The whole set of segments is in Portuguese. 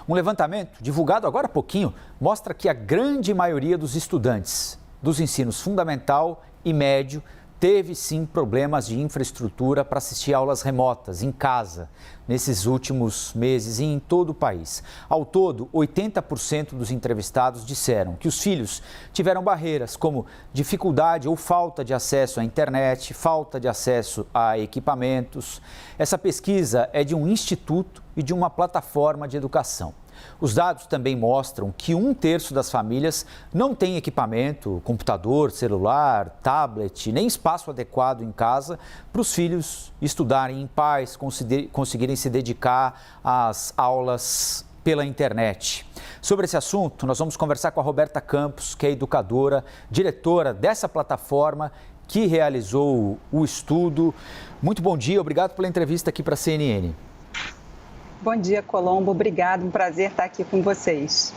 Um levantamento divulgado agora há pouquinho mostra que a grande maioria dos estudantes dos ensinos fundamental e médio teve sim problemas de infraestrutura para assistir aulas remotas em casa nesses últimos meses e em todo o país. Ao todo, 80% dos entrevistados disseram que os filhos tiveram barreiras como dificuldade ou falta de acesso à internet, falta de acesso a equipamentos. Essa pesquisa é de um instituto e de uma plataforma de educação. Os dados também mostram que 1/3 das famílias não tem equipamento, computador, celular, tablet, nem espaço adequado em casa para os filhos estudarem em paz, conseguirem se dedicar às aulas pela internet. Sobre esse assunto, nós vamos conversar com a Roberta Campos, que é educadora, diretora dessa plataforma que realizou o estudo. Muito bom dia, obrigado pela entrevista aqui para a CNN. Bom dia, Colombo. Obrigado, um prazer estar aqui com vocês.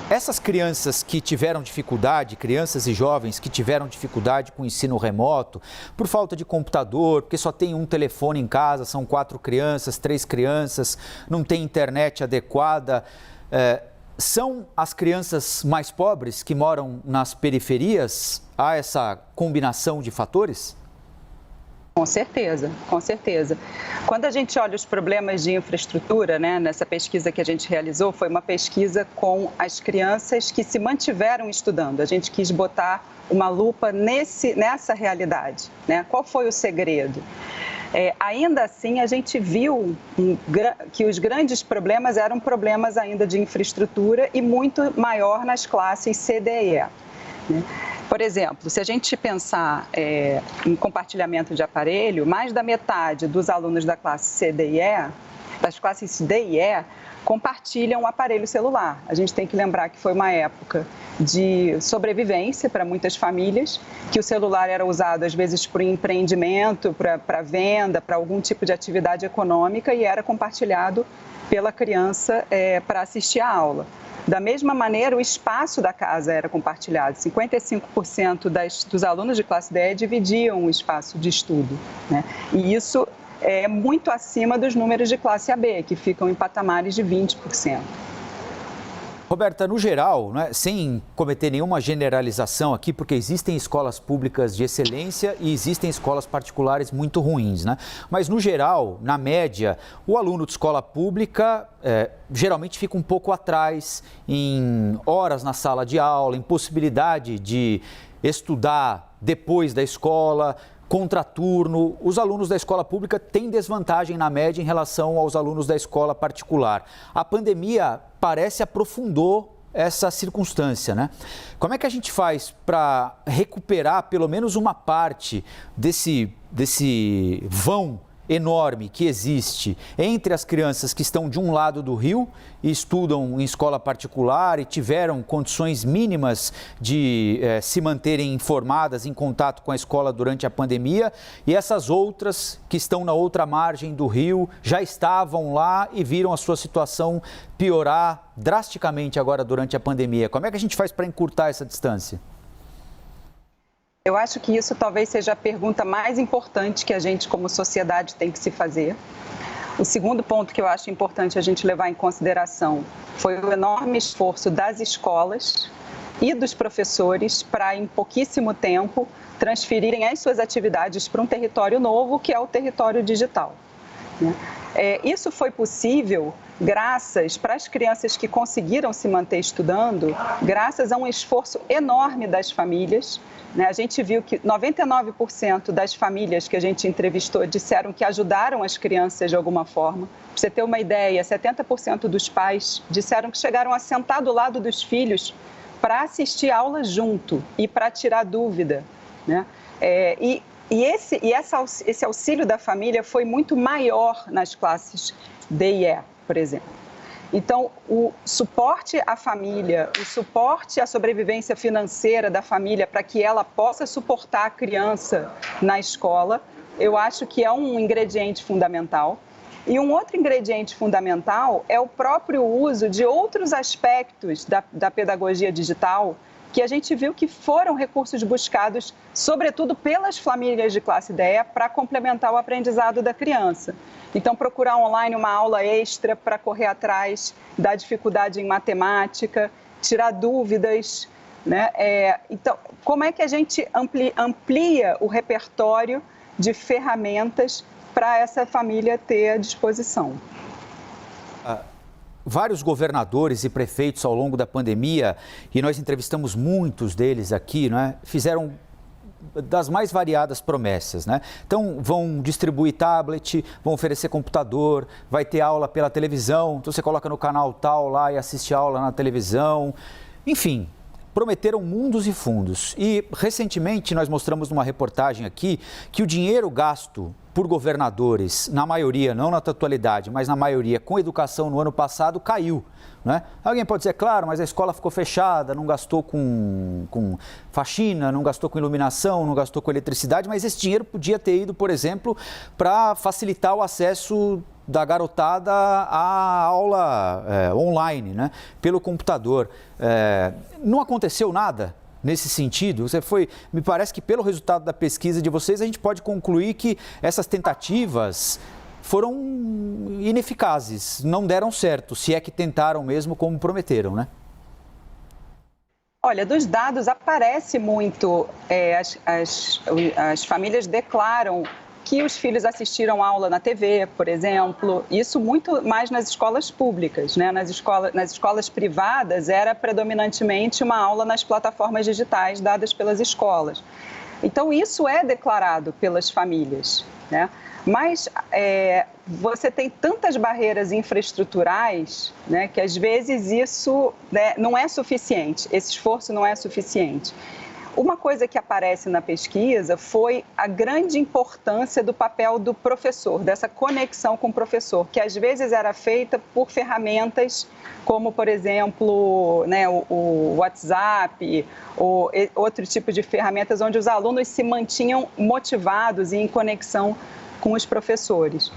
Essas crianças que tiveram dificuldade, crianças e jovens que tiveram dificuldade com o ensino remoto, por falta de computador, porque só tem um telefone em casa, são 4 crianças, 3 crianças, não tem internet adequada, são as crianças mais pobres que moram nas periferias? Há essa combinação de fatores? Com certeza, com certeza. Quando a gente olha os problemas de infraestrutura, nessa pesquisa que a gente realizou, foi uma pesquisa com as crianças que se mantiveram estudando. A gente quis botar uma lupa nessa realidade, Qual foi o segredo? Ainda assim, a gente viu que os grandes problemas eram problemas ainda de infraestrutura e muito maior nas classes C, D e E. Por exemplo, se a gente pensar em compartilhamento de aparelho, mais da metade dos alunos da classe C, D e E, das classes D e E, compartilham o aparelho celular. A gente tem que lembrar que foi uma época de sobrevivência para muitas famílias, que o celular era usado às vezes para empreendimento, para venda, para algum tipo de atividade econômica e era compartilhado pela criança para assistir à aula. Da mesma maneira, o espaço da casa era compartilhado. 55% dos alunos de classe D dividiam o espaço de estudo, E isso é muito acima dos números de classe AB, que ficam em patamares de 20%. Roberta, no geral, sem cometer nenhuma generalização aqui, porque existem escolas públicas de excelência e existem escolas particulares muito ruins, Mas, no geral, na média, o aluno de escola pública geralmente fica um pouco atrás em horas na sala de aula, em possibilidade de estudar depois da escola, contraturno. Os alunos da escola pública têm desvantagem na média em relação aos alunos da escola particular. A pandemia parece aprofundou essa circunstância, Como é que a gente faz para recuperar pelo menos uma parte desse vão enorme que existe entre as crianças que estão de um lado do rio e estudam em escola particular e tiveram condições mínimas de se manterem informadas, em contato com a escola durante a pandemia, e essas outras que estão na outra margem do rio já estavam lá e viram a sua situação piorar drasticamente agora durante a pandemia. Como é que a gente faz para encurtar essa distância? Eu acho que isso talvez seja a pergunta mais importante que a gente, como sociedade, tem que se fazer. O segundo ponto que eu acho importante a gente levar em consideração foi o enorme esforço das escolas e dos professores para, em pouquíssimo tempo, transferirem as suas atividades para um território novo, que é o território digital. Isso foi possível graças para as crianças que conseguiram se manter estudando, graças a um esforço enorme das famílias. A gente viu que 99% das famílias que a gente entrevistou disseram que ajudaram as crianças de alguma forma. Para você ter uma ideia, 70% dos pais disseram que chegaram a sentar do lado dos filhos para assistir aula junto e para tirar dúvida, Esse auxílio da família foi muito maior nas classes D e E, por exemplo. Então, o suporte à família, o suporte à sobrevivência financeira da família para que ela possa suportar a criança na escola, eu acho que é um ingrediente fundamental. E um outro ingrediente fundamental é o próprio uso de outros aspectos da pedagogia digital que a gente viu que foram recursos buscados, sobretudo pelas famílias de classe DE, para complementar o aprendizado da criança. Então, procurar online uma aula extra para correr atrás da dificuldade em matemática, tirar dúvidas, né? Então, como é que a gente amplia o repertório de ferramentas para essa família ter à disposição? Vários governadores e prefeitos ao longo da pandemia, e nós entrevistamos muitos deles aqui, né, fizeram das mais variadas promessas, né? Então, vão distribuir tablet, vão oferecer computador, vai ter aula pela televisão, então você coloca no canal tal lá e assiste a aula na televisão, enfim, prometeram mundos e fundos. E, recentemente, nós mostramos numa reportagem aqui que o dinheiro gasto por governadores, na maioria, não na totalidade, mas na maioria, com educação no ano passado, caiu. Né? Alguém pode dizer, claro, mas a escola ficou fechada, não gastou com faxina, não gastou com iluminação, não gastou com eletricidade, mas esse dinheiro podia ter ido, por exemplo, para facilitar o acesso da garotada à aula online, né? Pelo computador. Não aconteceu nada nesse sentido? Me parece que pelo resultado da pesquisa de vocês, a gente pode concluir que essas tentativas foram ineficazes, não deram certo, se é que tentaram mesmo como prometeram, né? Olha, dos dados aparece muito, as famílias declaram que os filhos assistiram aula na TV, por exemplo, isso muito mais nas escolas públicas, né? Nas escolas privadas era predominantemente uma aula nas plataformas digitais dadas pelas escolas. Então, isso é declarado pelas famílias, né? Mas você tem tantas barreiras infraestruturais, né, que às vezes isso, né, não é suficiente, esse esforço não é suficiente. Uma coisa que aparece na pesquisa foi a grande importância do papel do professor, dessa conexão com o professor, que às vezes era feita por ferramentas como, por exemplo, né, o WhatsApp, ou outro tipo de ferramentas onde os alunos se mantinham motivados e em conexão com os professores.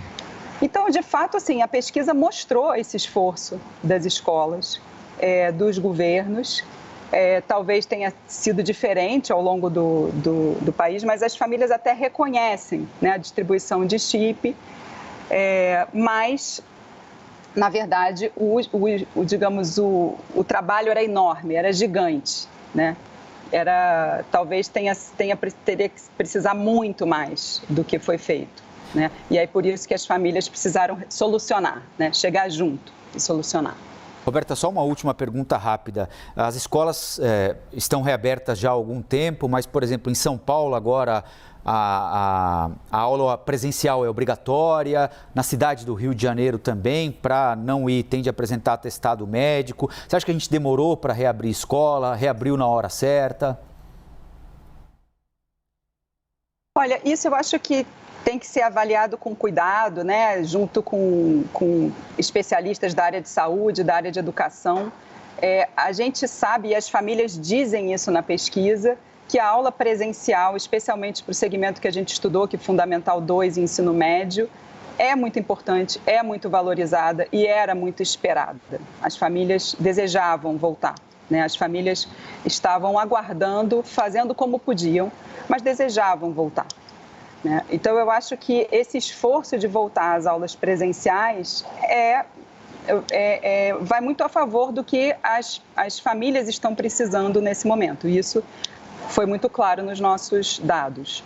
Então, de fato, assim, a pesquisa mostrou esse esforço das escolas, dos governos. Talvez tenha sido diferente ao longo do país, mas as famílias até reconhecem, né, a distribuição de chip, mas, na verdade, o trabalho era enorme, era gigante, né? Talvez teria que precisar muito mais do que foi feito, né? E aí por isso que as famílias precisaram solucionar, né? Chegar junto e solucionar. Roberta, só uma última pergunta rápida. As escolas estão reabertas já há algum tempo, mas, por exemplo, em São Paulo agora a aula presencial é obrigatória, na cidade do Rio de Janeiro também, para não ir, tem de apresentar atestado médico. Você acha que a gente demorou para reabrir escola, reabriu na hora certa? Olha, isso eu acho que tem que ser avaliado com cuidado, né, junto com especialistas da área de saúde, da área de educação. A gente sabe, e as famílias dizem isso na pesquisa, que a aula presencial, especialmente para o segmento que a gente estudou, que é Fundamental 2 e Ensino Médio, é muito importante, é muito valorizada e era muito esperada. As famílias desejavam voltar, né? As famílias estavam aguardando, fazendo como podiam, mas desejavam voltar. Então, eu acho que esse esforço de voltar às aulas presenciais vai muito a favor do que as famílias estão precisando nesse momento. Isso foi muito claro nos nossos dados.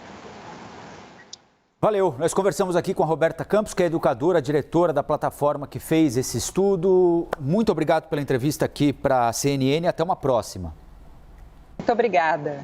Valeu. Nós conversamos aqui com a Roberta Campos, que é educadora, diretora da plataforma que fez esse estudo. Muito obrigado pela entrevista aqui para a CNN. Até uma próxima. Muito obrigada.